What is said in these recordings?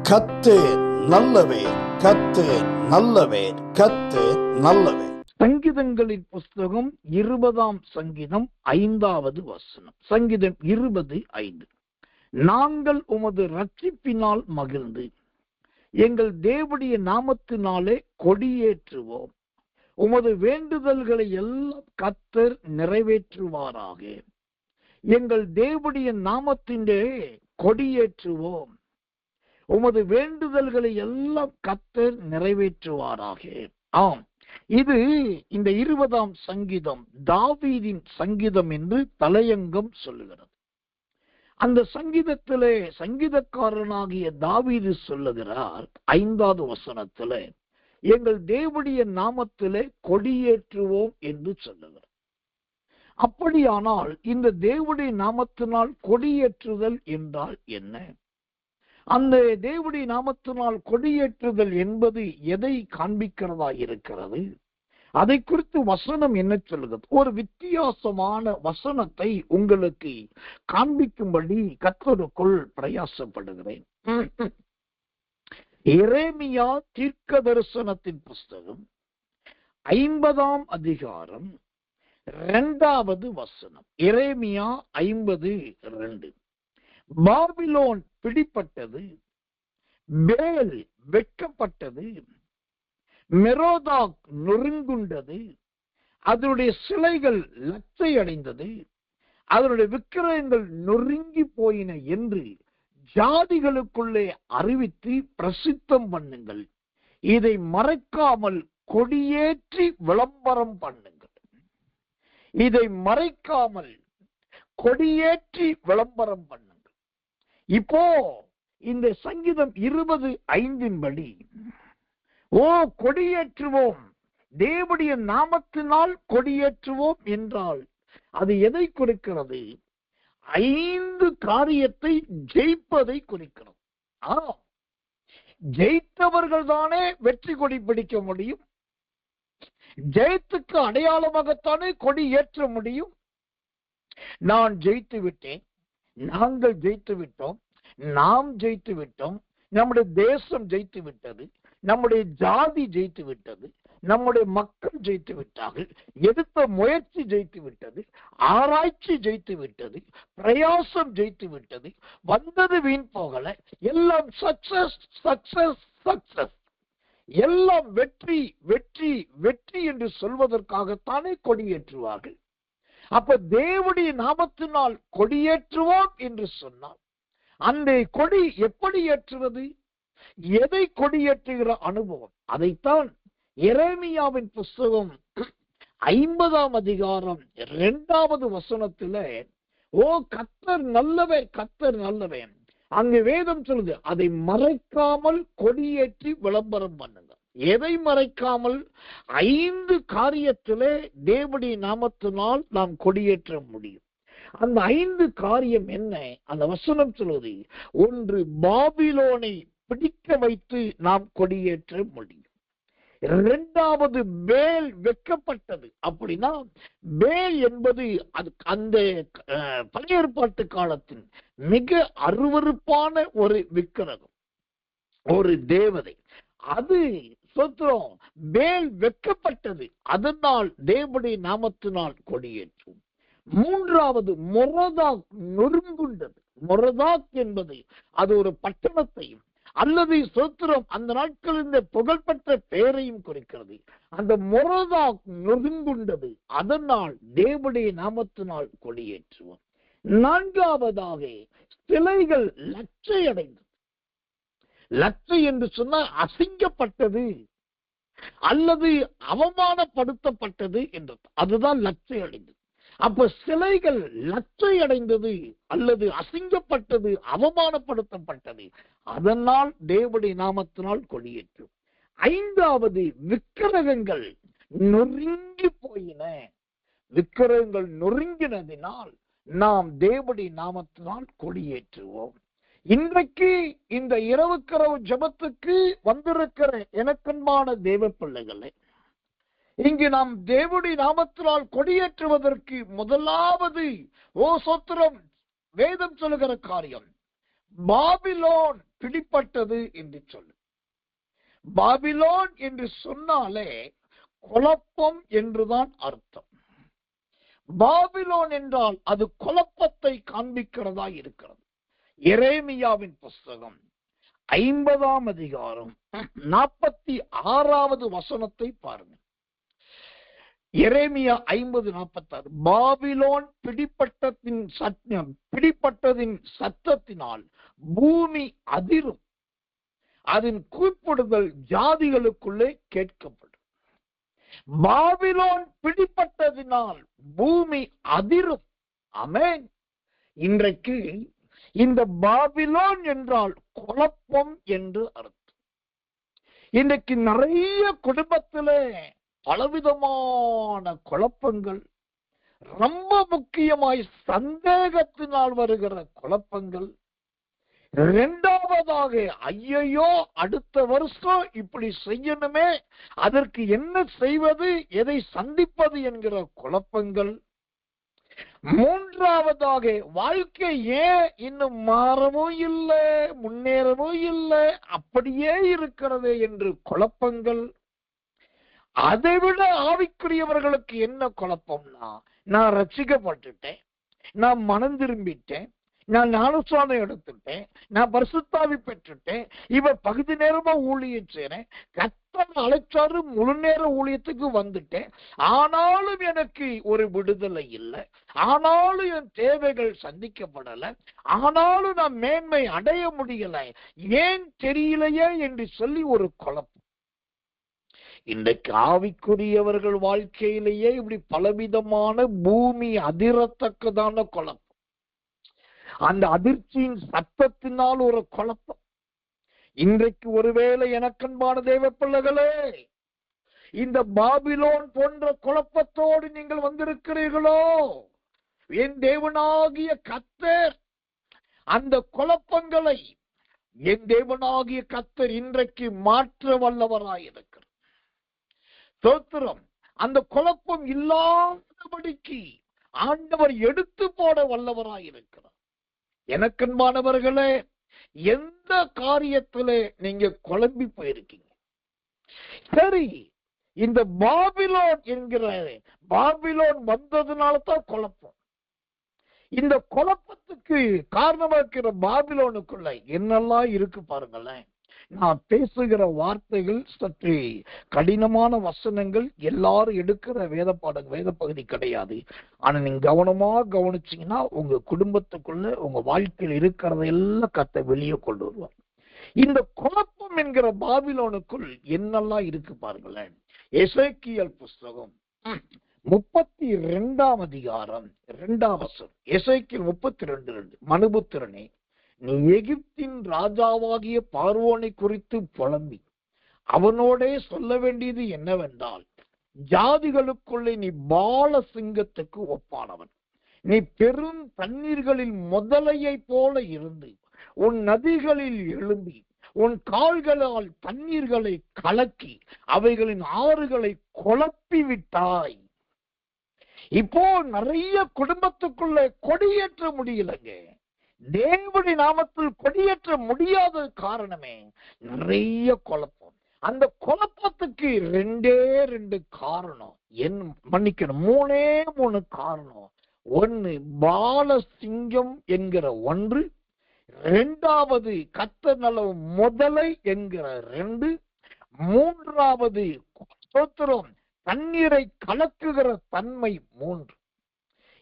கர்த்தர் நல்லவர், கர்த்தர் நல்லவர், கர்த்தர் நல்லவர். சங்கீதங்களின் புஸ்தகம் 20ஆம் சங்கீதம் 5வது வசனம். சங்கீதம் 20:5. நாங்கள் உமது இரட்சிப்பினால் மகிழ்ந்து எங்கள் தேவனுடைய நாமத்தினாலே கொடியேற்றுவோம். உமது வேண்டுதல்களை எல்லாம் கர்த்தர் நிறைவேற்றுவாராக. எங்கள் தேவனுடைய நாமத்திலே கொடியேற்றுவோம். உமது வேண்டுதல்களை எல்லாம் கர்த்தர் நிறைவேற்றுவாராக. ஆம், இது இந்த 20ஆம் சங்கீதம் தாவீதின் சங்கீதம் என்று தலையங்கம் சொல்லுகிறது. அந்த சங்கீதத்திலே சங்கீதக்காரனாகிய தாவீது சொல்லுகிறார் 5வது வசனத்திலே, எங்கள் தேவனுடைய நாமத்திலே கொடியேற்றுவோம் என்று சொல்லுகிறார். அப்படியானால் இந்த தேவனுடைய நாமத்தினால் கொடியேற்றுதல் என்றால் என்ன? அந்த தேவனுடைய நாமத்தினால் கொடியேற்றுதல் என்பது எதை காண்பிக்கிறதா இருக்கிறது? அதை குறித்து வசனம் என்ன சொல்லுகிறது? ஒரு வித்தியாசமான வசனத்தை உங்களுக்கு காண்பிக்கும்படி கர்த்தருக்குள் பிரயாசப்படுகிறேன். எரேமியா தீர்க்க தரிசனத்தின் புஸ்தகம் 50ஆம் அதிகாரம் 2வது வசனம். எரேமியா 50:2. பாபிலோன் பிடிப்பட்டது, பேல் வெட்கப்பட்டது, மெரோதாக் நொறுங்குண்டது, அதனுடைய சிலைகள் லட்சை அடைந்தது, அதனுடைய விக்கிரகங்கள் நொறுங்கி போயின என்று ஜாதிகளுக்குள்ளே அறிவித்து பிரசித்தம் பண்ணுங்கள். இதை மறைக்காமல் கொடியேற்றி விளம்பரம் பண்ணுங்கள். இதை மறைக்காமல் கொடியேற்றி விளம்பரம் பண்ணுங்கள். இப்போ இந்த சங்கீதம் 20:5 படி, கொடியேற்றுவோம், தேவனுடைய நாமத்தினால் கொடியேற்றுவோம் என்றால் அது எதை குறிக்கிறது? 5 காரியத்தை ஜெயிப்பதை குறிக்கிறது. ஜெயித்தவர்கள் தானே வெற்றி கொடி பிடிக்க முடியும். ஜெயத்துக்கு அடையாளமாகத்தானே கொடி ஏற்ற முடியும். நான் ஜெயித்து விட்டேன், நாங்கள் ஜெயித்து விட்டோம், நாம் ஜெயித்து விட்டோம், நம்முடைய தேசம் ஜெயித்து விட்டது, நம்முடைய ஜாதி ஜெயித்து விட்டது, நம்முடைய மக்கள் ஜெயித்து விட்டார்கள், எடுத்த முயற்சி ஜெயித்து விட்டது, ஆராய்ச்சி ஜெயித்து விட்டது, பிரயாசம் ஜெயித்து விட்டது, வந்தது வீண் போகல, எல்லாம் சக்சஸ் சக்சஸ் சக்சஸ், எல்லாம் வெற்றி வெற்றி வெற்றி என்று சொல்வதற்காகத்தானே கொடியேற்றுவார்கள். அப்ப தேவனுடைய நாமத்தினால் கொடியேற்றுவோம் என்று சொன்னால் அந்த கொடி எப்படி ஏற்றுவது? எதை கொடியேற்றுகிற அனுபவம்? அதைத்தான் எரேமியாவின் புஸ்தகம் 50ஆம் அதிகாரம் 2வது வசனத்துல, கர்த்தர் நல்லவர், கர்த்தர் நல்லவர், அங்கு வேதம் சொல்லுது, அதை மறைக்காமல் கொடியேற்றி விளம்பரம் பண்ணுங்க. எதை மறைக்காமல்? 5 காரியத்திலே தேவனுடைய நாமத்தினால் நாம் கொடியேற்ற முடியும். அந்த 5 காரியம் என்ன? அந்த வசனம் சொல்லுது, 1, பாபிலோனை பிடிக்க வைத்து நாம் கொடியேற்ற முடியும். 2வது, பேல் வெட்கப்பட்டது. அப்படின்னா பேல் என்பது அந்த பழைய ஏற்பாட்டு காலத்தின் மிக அருவருப்பான ஒரு விக்கிரகம், ஒரு தேவதை. அது சொத்திரம், பேல் வெட்கப்பட்டது, அதனால் தேவனுடைய நாமத்தினால் கொடியேற்றும். 3வது, மொரதாக் நொறுங்குண்டது. மொரதாக் என்பது அது ஒரு பட்டணத்தையும் அல்லது சோத்திரம் அந்த நாட்கள் இந்த புகழ்பெற்ற பெயரையும் குறிக்கிறது. அந்த மொரதாக் நொறுங்குண்டது, அதனால் தேவனுடைய நாமத்தினால் கொடியேற்றுவோம். 4வதாக, சிலைகள் லட்சை அடைந்தது. லட்சை என்று சொன்னால் அசிங்கப்பட்டது அல்லது அவமானப்படுத்தப்பட்டது என்று, அதுதான் லட்சை அடைந்தது. அப்ப சிலைகள் லட்சை அடைந்தது அல்லது அசிங்கப்பட்டது, அவமானப்படுத்தப்பட்டது, அதனால் தேவனுடைய நாமத்தினால் கொடியேற்றும். 5வது, விக்கிரகங்கள் நொறுங்கி போயின. விக்கிரகங்கள் நொறுங்கினதினால் நாம் தேவனுடைய நாமத்தினால் கொடியேற்றுவோம். இன்றைக்கு இந்த இரவுக்கரவு ஜெபத்துக்கு வந்திருக்கிற எனக்கன்பான தேவ பிள்ளைகளே, இங்கு நாம் தேவனுடைய நாமத்தினால் கொடியேற்றுவதற்கு முதலாவது சோத்திரம் வேதம் சொல்லுகிற காரியம், பாபிலோன் பிடிப்பட்டது என்று சொல்லு. பாபிலோன் என்று சொன்னாலே குழப்பம் என்றுதான் அர்த்தம். பாபிலோன் என்றால் அது குழப்பத்தை காண்பிக்கிறதா இருக்கிறது. எரேமியாவின் புஸ்தகம் 50ஆம் அதிகாரம் 46வது வசனத்தை பாருங்க. எரேமியா 50:46. பாபிலோன் பிடிப்பட்டதின் சத்தத்தினால் பூமி அதிரும், அதன் கூப்பிடுதல் ஜாதிகளுக்குள்ளே கேட்கப்படும். பாபிலோன் பிடிப்பட்டதினால் பூமி அதிரும். ஆமென். இன்றைக்கு இந்த பாபிலோன் என்றால் குழப்பம் என்று அர்த்தம். இன்றைக்கு நிறைய குடும்பத்திலே பலவிதமான குழப்பங்கள், ரொம்ப முக்கியமாய் சந்தேகத்தினால் வருகிற குழப்பங்கள். இரண்டாவதாக, ஐயையோ அடுத்த வருஷம் இப்படி செய்யணுமே, அதற்கு என்ன செய்வது, எதை சந்திப்பது என்கிற குழப்பங்கள். மூன்றாவதாக, வாழ்க்கை ஏன் இன்னும் மாறவும் இல்லை, முன்னேறவும் இல்லை, அப்படியே இருக்கிறது என்று குழப்பங்கள். அதைவிட ஆவிக்குரியவர்களுக்கு என்ன குழப்பம்னா, நான் ரட்சிக்கப்பட்டுட்டேன், நான் மனம் திரும்பிட்டேன், நான் ஞானஸ்நானம் எடுத்துட்டேன், நான் பரிசுத்தாவி பெற்றுட்டேன், இவ பகுதி நேரமா ஊழியம் செய்றேன், கர்த்தர் அழைச்சாரு முழு நேர ஊழியத்துக்கு வந்துட்டேன், ஆனாலும் எனக்கு ஒரு விடுதலை இல்லை, ஆனாலும் என் தேவைகள் சந்திக்கப்படலை, ஆனாலும் நான் மேன்மை அடைய முடியலை, ஏன் தெரியலையே என்று சொல்லி ஒரு குழப்பம். இன்றைக்கு ஆவிக்குரியவர்கள் வாழ்க்கையிலேயே இப்படி பலவிதமான பூமி அதிரத்தக்கதான குழப்பம். அந்த அதிர்ச்சியின் சத்தத்தினால் ஒரு குழப்பம். இன்றைக்கு ஒருவேளை எனக்கன்பான தேவ பிள்ளைகளே, இந்த பாபிலோன் போன்ற குழப்பத்தோடு நீங்கள் வந்திருக்கிறீர்களோ, என் தேவனாகிய கர்த்தர் அந்த குழப்பங்களை என் தேவனாகிய கர்த்தர் இன்றைக்கு மாற்ற வல்லவராயிருக்கிறார். ஸ்தோத்திரம். அந்த குழப்பம் இல்லாதபடிக்கு ஆண்டவர் எடுத்து போட வல்லவராயிருக்கிறார். எனக்கன்பானவர்களே, எந்த காரியத்திலே நீங்க குழம்பி போயிருக்கீங்க? சரி, இந்த பாபிலோன் என்கிற பாபிலோன் வந்ததுனால தான் குழப்பம். இந்த குழப்பத்துக்கு காரணமா இருக்கிற பாபிலோனுக்குள்ள என்னெல்லாம் இருக்கு பாருங்களேன். நான் பேசுகிற வார்த்தைகள் சற்று கடினமான வசனங்கள், எல்லாரும் எடுக்கிற வேத பகுதி கிடையாது. ஆனா நீங்க கவனமா கவனிச்சீங்கன்னா உங்க குடும்பத்துக்குள்ள உங்க வாழ்க்கையில் இருக்கிறதையெல்லாம் கத்த வெளியே கொண்டு வருவார். இந்த குழப்பம் என்கிற பாபிலோனுக்குள் என்னெல்லாம் இருக்கு பாருங்களேன். எசேக்கியேல் புஸ்தகம் 32ஆம் அதிகாரம் 2ஆம் வசனம். எசேக்கியேல் 32:2. மனுபுத்திரனே, நீ எகிப்தின் ராஜாவாகிய பார்வோனை குறித்து புலம்பி அவனோடே சொல்ல வேண்டியது என்னவென்றால், ஜாதிகளுக்குள்ளே நீ பால சிங்கத்துக்கு ஒப்பானவன், நீ பெரும் தண்ணீர்களில் முதலையை போல இருந்து உன் நதிகளில் எழும்பி உன் கால்களால் தண்ணீர்களை கலக்கி அவைகளின் ஆறுகளை குழப்பி விட்டாய். இப்போ நிறைய குடும்பத்துக்குள்ள கொடியேற்ற முடியலங்க. தேவனுடைய நாமத்தில் கொடியேற்ற முடியாத காரணமே நிறைய குழப்பம். அந்த குழப்பத்துக்கு 2 காரணம். மன்னிக்கணும், 3 காரணம். ஒன்னு பாலசிங்கம் என்கிற ஒன்று, 2வது கர்த்தர் நல்ல முதலை என்கிற 2, 3வது ஸ்தோத்திரம் தண்ணீரை கலக்குகிற தன்மை 3.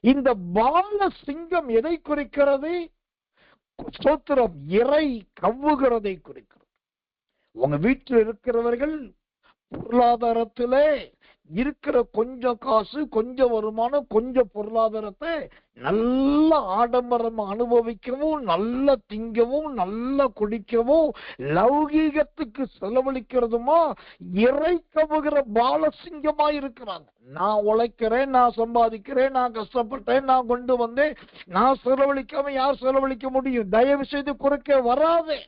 இந்த பாலசிங்கம் எதை குறிக்கிறது? ஸ்தோத்திரம் இறை கவ்வுகிறதை குறிக்கிறது. உங்க வீட்டில் இருக்கிறவர்கள் பொருளாதாரத்திலே இருக்கிற கொஞ்சம் காசு, கொஞ்சம் வருமானம், கொஞ்சம் பொருளாதாரத்தை நல்ல ஆடம்பரமா அனுபவிக்கவும், நல்ல திங்கவும், நல்ல குடிக்கவும், லௌகீகத்துக்கு செலவழிக்கிறதுமா இறை கவுகிற பாலசிங்கமா இருக்கிறாங்க. நான் உழைக்கிறேன், நான் சம்பாதிக்கிறேன், நான் கஷ்டப்பட்டேன், நான் கொண்டு வந்தேன், நான் செலவழிக்காம யார் செலவழிக்க முடியும்? தயவு செய்து குறைக்க வராதே.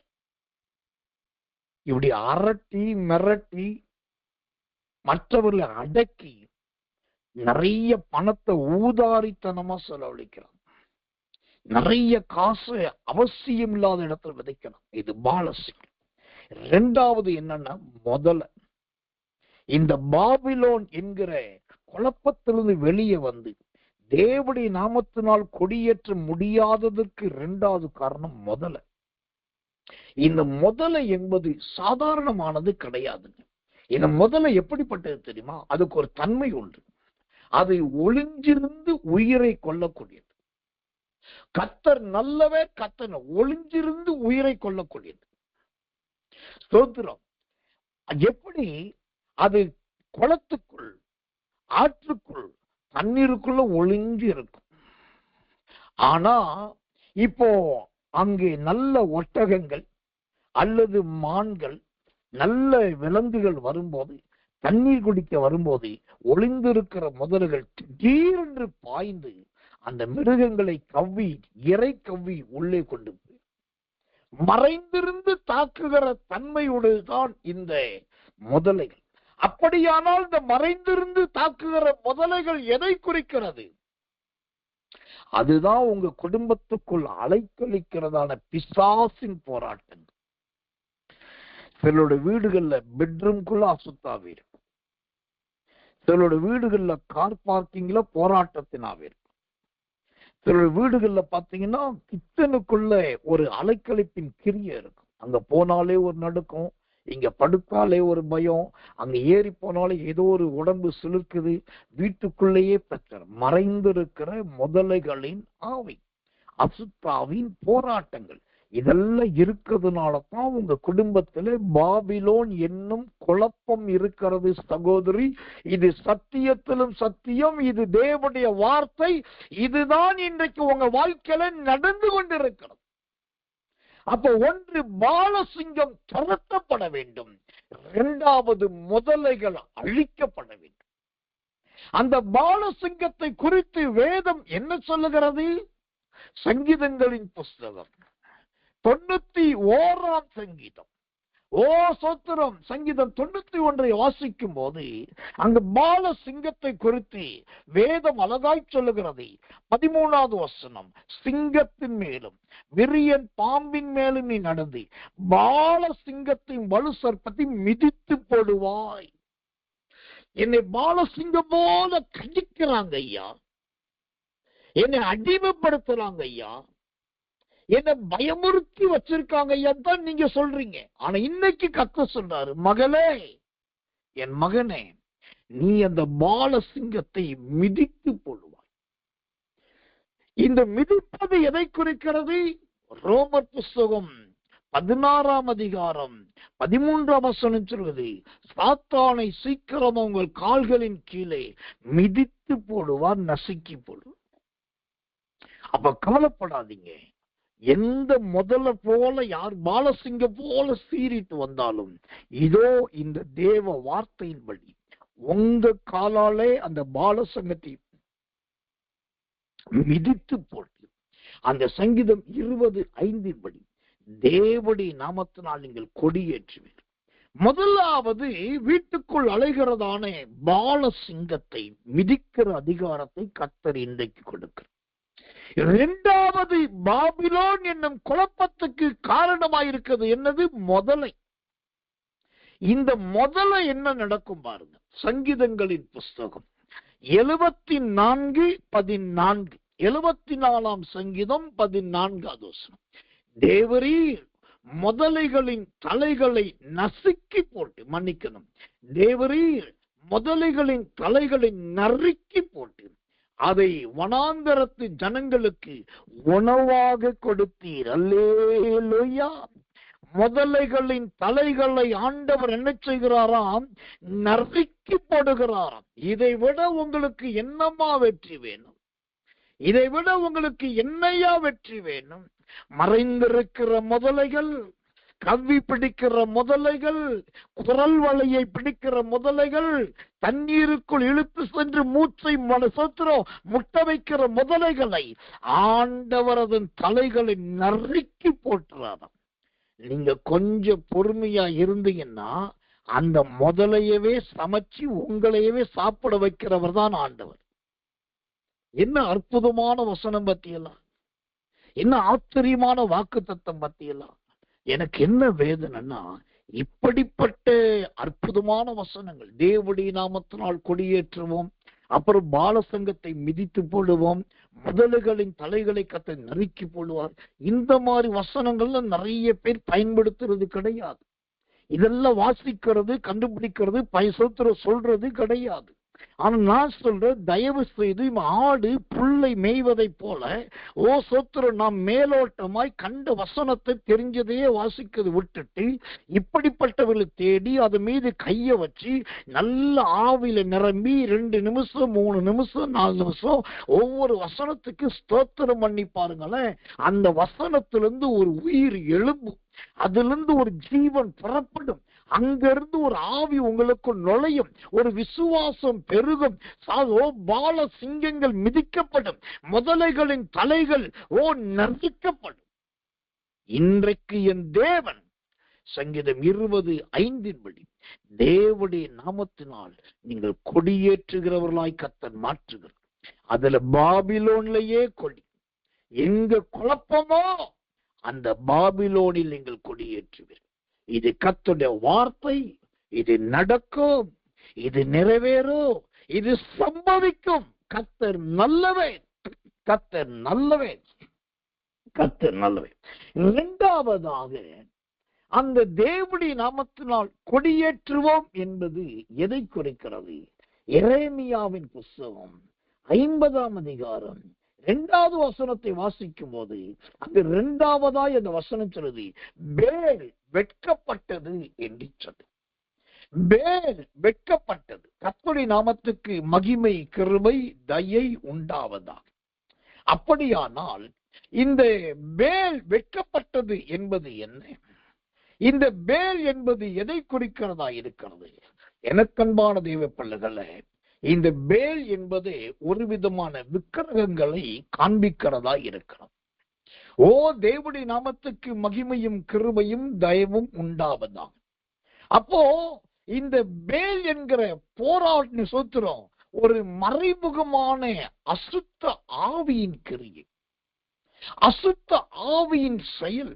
இப்படி அரட்டி மிரட்டி மற்றவர்களை அடக்கி நிறைய பணத்தை ஊதாரித்தனமா செலவழிக்கிறாங்க. நிறைய காசு அவசியம் இல்லாத இடத்துல விதைக்கணும். இது பாலசிங்கம். இரண்டாவது என்னன்னா, முதல்ல இந்த பாபிலோன் என்கிற குழப்பத்திலிருந்து வெளியே வந்து தேவனுடைய நாமத்தினால் கொடியேற்ற முடியாததற்கு இரண்டாவது காரணம் முதல்ல. இந்த முதல்ல என்பது சாதாரணமானது கிடையாதுங்க. இந்த முதல்ல எப்படிப்பட்டது தெரியுமா? அதுக்கு ஒரு தன்மை உண்டு. அது ஒளிஞ்சிருந்து உயிரை கொள்ளக்கூடியது. கர்த்தர் நல்லவர், கர்த்தர் ஒளிஞ்சிருந்து உயிரை கொள்ளக்கூடியது. ஸ்தோத்திரம். எப்படி அது குளத்துக்குள், ஆற்றுக்குள், தண்ணீருக்குள்ள ஒளிஞ்சு இருக்கும். ஆனா இப்போ அங்கே நல்ல ஒட்டகங்கள் அல்லது மான்கள், நல்ல விலங்குகள் வரும்போது, தண்ணீர் குடிக்க வரும்போது ஒளிந்திருக்கிற முதல்கள் திடீரென்று பாய்ந்து அந்த மிருகங்களை கவ்வி, இறை கவ்வி உள்ளே கொண்டு போய் மறைந்திருந்து தாக்குகிற தன்மையுடையதான் இந்த முதலைகள். அப்படியானால் இந்த மறைந்திருந்து தாக்குகிற முதலைகள் எதை குறிக்கிறது? அதுதான் உங்க குடும்பத்துக்குள் அலைக்கழிக்கிறதான பிசாசின் போராட்டங்கள். சிலருடைய வீடுகள்ல பெட்ரூம்குள்ள அசுத்தாவே இருக்கும். சிலருடைய வீடுகள்ல கார் பார்க்கிங்ல போராட்டத்தினாவே இருக்கும். சிலருடைய வீடுகள்ல பாத்தீங்கன்னா கிச்சனுக்குள்ள ஒரு அலைக்கழிப்பின் கிரியை இருக்கும். அங்க போனாலே ஒரு நடுக்கம், இங்க படுத்தாலே ஒரு பயம், அங்க ஏறி போனாலே ஏதோ ஒரு உடம்பு சிலிர்க்குது. வீட்டுக்குள்ளேயே பிரச்சனை. மறைந்திருக்கிற முதலைகளின் ஆவி, அசுத்தாவின் போராட்டங்கள், இதெல்லாம் இருக்கிறதுனால தான் உங்க குடும்பத்திலே பாபிலோன் என்னும் குழப்பம் இருக்கிறது. சகோதரி, இது சத்தியத்திலும் சத்தியம். இது தேவனுடைய வார்த்தை. இதுதான் இன்றைக்கு உங்க வாழ்க்கையில நடந்து கொண்டிருக்கிறது. அப்ப ஒன்று, பாலசிங்கம் துரத்தப்பட வேண்டும். இரண்டாவது, முதலைகள் அழிக்கப்பட வேண்டும். அந்த பாலசிங்கத்தை குறித்து வேதம் என்ன சொல்லுகிறது? சங்கீதங்களின் புஸ்தகம் 91ஆம் சங்கீதம். ஓ சோத்திரம். சங்கீதம் 91 வாசிக்கும் போது அங்கு பால சிங்கத்தை குறித்து வேதம் அழகாய் சொல்லுகிறது. 13வது வசனம், சிங்கத்தின் மேலும் விரியன் பாம்பின் மேலும் நீ நடந்து பால சிங்கத்தின் வலு சர்ப்பத்தை மிதித்து போடுவாய். என்னை பாலசிங்கம் போல கடிக்கிறாங்க ஐயா, என்னை அடிமைப்படுத்துறாங்க ஐயா, என்ன பயமுறுத்தி வச்சிருக்காங்க ஐயா தான் நீங்க சொல்றீங்க. ஆனா இன்னைக்கு கர்த்தர் சொல்றாரு, மகளே, என் மகனே, நீ அந்த பாலசிங்கத்தை மிதித்து போடுவாய். இந்த மிதிப்பது எதை குறிக்கிறது? ரோமர் புஸ்தகம் 16ஆம் அதிகாரம் 13ஆம் வசனம் சொல்வது, சாத்தானை சீக்கிரம் உங்கள் கால்களின் கீழே மிதித்து போடுவார், நசுக்கி போடுவார். அப்ப கவலைப்படாதீங்க. எந்த முதல்ல போல யார் பாலசிங்கம் போல சீறிட்டு வந்தாலும், இதோ இந்த தேவ வார்த்தையின்படி உங்க காலாலே அந்த பாலசிங்கத்தை மிதித்து போட்டு, அந்த சங்கீதம் 20:5 படி தேவனுடைய நாமத்தினால் நீங்கள் கொடியேற்றுவீர். முதலாவது, வீட்டுக்குள் அலைகிறதான பாலசிங்கத்தை மிதிக்கிற அதிகாரத்தை கர்த்தர் இன்றைக்கு கொடுக்கிறார். இரண்டாவது, பாபிலோன் என்னும் குழப்பத்துக்கு காரணமாயிருக்கிறது என்னது? முதலை. இந்த முதலை என்ன நடக்கும் பாருங்க. சங்கீதங்களின் புஸ்தகம் 74:14, 74ஆம் சங்கீதம் 14வது வசனம், தேவரீர் முதலைகளின் தலைகளை நசுக்கி போட்டு, மன்னிக்கணும், தேவரீர் முதலைகளின் தலைகளை நறுக்கி போட்டு அதை வனாந்தரத்து ஜனங்களுக்கு உணவாக கொடுத்தீர். அல்லேலூயா. முதலைகளின் தலைகளை ஆண்டவர் என்ன செய்கிறாராம்? நறுக்கி போடுகிறாராம். இதை விட உங்களுக்கு என்னமா வெற்றி வேணும்? இதை விட உங்களுக்கு என்னையா வெற்றி வேணும்? மறைந்திருக்கிற முதலைகள், கவ்வி பிடிக்கிற முதலைகள், குரல் வலையை பிடிக்கிற முதலைகள், தண்ணீருக்குள் இழுத்து சென்று மூச்சை முட்ட வைக்கிற முதலைகளை ஆண்டவர் அதன் தலைகளை நறுக்கி போட்டுறாராம். நீங்க கொஞ்சம் பொறுமையா இருந்தீங்கன்னா அந்த முதலையவே சமைச்சு உங்களையவே சாப்பிட வைக்கிறவர் தான் ஆண்டவர். என்ன அற்புதமான வசனம் பத்தியெல்லாம். என்ன ஆச்சரியமான வாக்குத்தத்தம் பத்தியெல்லாம். எனக்கு என்ன வேதனைன்னா, இப்படிப்பட்ட அற்புதமான வசனங்கள், தேவனுடைய நாமத்தினால் கொடியேற்றுவோம், அப்புறம் பாலசங்கத்தை மிதித்து போடுவோம், முதலுகளின் தலைகளை கத்த நறுக்கி போடுவார், இந்த மாதிரி வசனங்கள்ல நிறைய பேர் பயன்படுத்துறது கிடையாது. இதெல்லாம் வாசிக்கிறது, கண்டுபிடிக்கிறது, சொல்றது கிடையாது. ஆனா நான் சொல்றேன், தயவு செய்து ஆடு புல்லை மேய்வதை போல நாம் மேலோட்டமாய் கண்ட வசனத்தை தெரிஞ்சதையே வாசிக்கிறது விட்டுட்டு, இப்படிப்பட்டவர்களை தேடி அது மீது கைய வச்சு நல்ல ஆவில நிரம்பி 2 நிமிஷம் 3 நிமிஷம் 4 நிமிஷம் ஒவ்வொரு வசனத்துக்கு ஸ்தோத்திரம் பண்ணி பாருங்களேன். அந்த வசனத்திலிருந்து ஒரு உயிர் எழும்பும், அதுல இருந்து ஒரு ஜீவன் புறப்படும், அங்கிருந்து ஒரு ஆவி உங்களுக்கு நுழையும், ஒரு விசுவாசம் பெருகும். பால சிங்கங்கள் மிதிக்கப்படும், முதலைகளின் தலைகள் நறுக்கப்படும். இன்றைக்கு என் தேவன் சங்கீதம் 20:5 தேவனுடைய நாமத்தினால் நீங்கள் கொடியேற்றுகிறவர்களாய் கர்த்தர் மாற்றுகிறார். அதுல பாபிலோன்லயே கொடி, எங்க குழப்பமோ அந்த பாபிலோனில் நீங்கள் கொடியேற்றுவீர்கள். இது கர்த்தருடைய வார்த்தை, இது நடக்கும், இது நிறைவேறும், இது சம்பவிக்கும். கர்த்தர் நல்லவன், கர்த்தர் நல்லவன், கர்த்தர் நல்லவன். இரண்டாவதாக, அந்த தேவனுடைய நாமத்தினால் கொடியேற்றுவோம் என்பது எதை குறிக்கிறது? எரேமியாவின் புஸ்தகம் 50ஆம் அதிகாரம் 2வது வசனத்தை வாசிக்கும் போது அங்கு 2வதாய் அந்த வசனம் சொல்லுது, பேல் வெட்கப்பட்டது என்று சொல்லு. பேல் வெட்கப்பட்டது. கர்த்தருடைய நாமத்துக்கு மகிமை, கிருபை, தயை உண்டாவதாக. அப்படியானால் இந்த பேல் வெட்கப்பட்டது என்பது என்ன? இந்த பேல் என்பது எதை குறிக்கிறதா இருக்கிறது? எனக்கன்பான தெய்வ பிள்ளைகளே, இந்த பேல் என்பது ஒரு விதமான விக்கிரகங்களை காண்பிக்கிறதா இருக்கிறது. தேவனுடைய நாமத்துக்கு மகிமையும் கிருபையும் தயவும் உண்டாவதாக. அப்போ இந்த பேல் என்கிற போராட்ட சூத்திரம் ஒரு மறைமுகமான அசுத்த ஆவியின் கிரியை, அசுத்த ஆவியின் செயல்.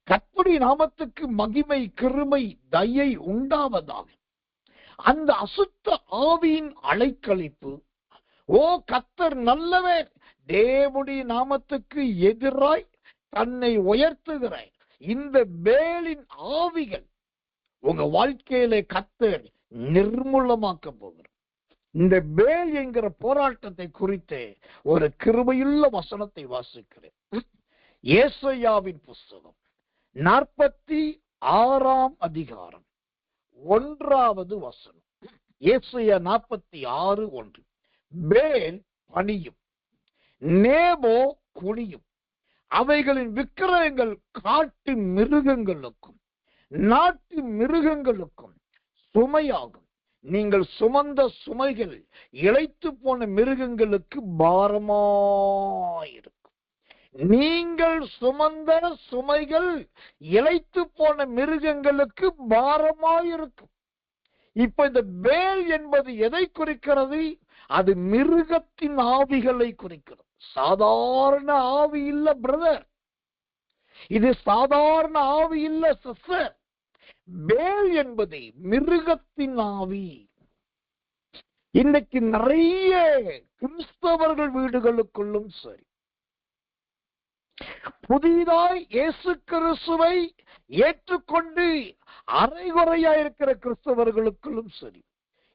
கர்த்தருடைய நாமத்துக்கு மகிமை, கிருபை, தயை உண்டாவதாக. அந்த அசுத்த ஆவியின் அலைக்கழிப்பு, கர்த்தர் நல்லவர், தேவனுடைய நாமத்துக்கு எதிராய் தன்னை உயர்த்துகிற இந்த பேலின் ஆவிகள் உங்க வாழ்க்கையில கர்த்தர் நிர்மூலமாக்க போகிறார். இந்த பேல் என்கிற போராட்டத்தை குறித்து ஒரு கிருபையுள்ள வசனத்தை வாசிக்கிறேன். ஏசாயாவின் புஸ்தகம் 46ஆம் அதிகாரம் 1வது வசனம். ஏசாயா 46:1. பேல் பணியும், நேபோ குனியும், அவைகளின் விக்கிரகங்கள் காட்டு மிருகங்களுக்கும் நாட்டு மிருகங்களுக்கும் சுமையாகும். நீங்கள் சுமந்த சுமைகள் இளைத்து போன மிருகங்களுக்கு பாரமாயிருக்கும். நீங்கள் சுமந்த சுமைகள் இளைத்து போன மிருகங்களுக்கு பாரமாயிருக்கும். இப்ப இந்த பேல் என்பது எதை குறிக்கிறது? அது மிருகத்தின் ஆவிகளை குறிக்கிறது. சாதாரண ஆவி இல்ல பிரதர், இது சாதாரண ஆவி இல்ல சிஸ்டர். பேல் என்பது மிருகத்தின் ஆவி. இன்னைக்கு நிறைய கிறிஸ்தவர்கள் வீடுகளுக்குள்ளும் சரி, புதிதாய் இயேசு கிறிஸ்துவை ஏற்றுக்கொண்டு அரைகுறையா இருக்கிற கிறிஸ்தவர்களுக்குள்ளும் சரி,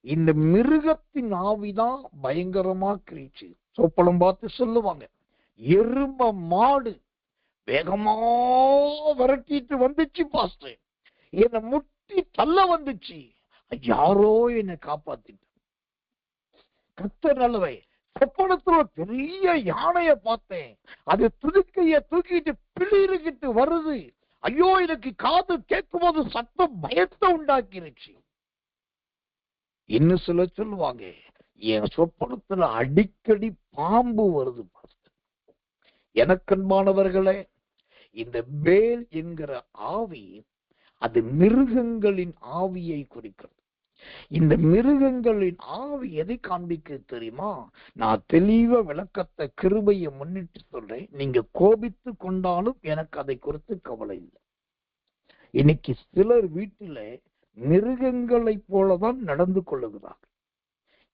இந்த மிருகத்தின் ஆவிதான் பயங்கரமா கிரீச்சு. சோப்பளம் பார்த்து சொல்லுவாங்க, எரும மாடு வேகமா விரட்டிட்டு வந்துச்சு பாஸ்டர், என்னை முட்டி தள்ள வந்துச்சு, யாரோ என்னை காப்பாத்திட்டு. கர்த்தர் நல்லவை. சொப்பனத்துல பெரிய யானைய பார்த்தேன், அது துதுக்கைய தூக்கிட்டு பிளிருக்கிட்டு வருது. ஐயோ, எனக்கு காது கேட்கும் போது சத்தம் பயத்தை உண்டாக்கிருச்சு. இன்னும் சில சொல்லுவாங்க, என் சொப்பனத்துல அடிக்கடி பாம்பு வருது. எனக்கன்பானவர்களே, இந்த பேல் என்கிற ஆவி அது மிருகங்களின் ஆவியை குறிக்கிறது. இந்த மிருகங்களின் ஆவி எதை காண்பிக்க தெரியுமா? நான் தெளிவா விளக்கத்தை கிருபையை முன்னிட்டு சொல்றேன். நீங்க கோபித்து கொண்டாலும் எனக்கு அதை குறித்து கவலை இல்லை. இன்னைக்கு சிலர் வீட்டில மிருகங்களை போலதான் நடந்து கொள்ளுகிறார்கள்.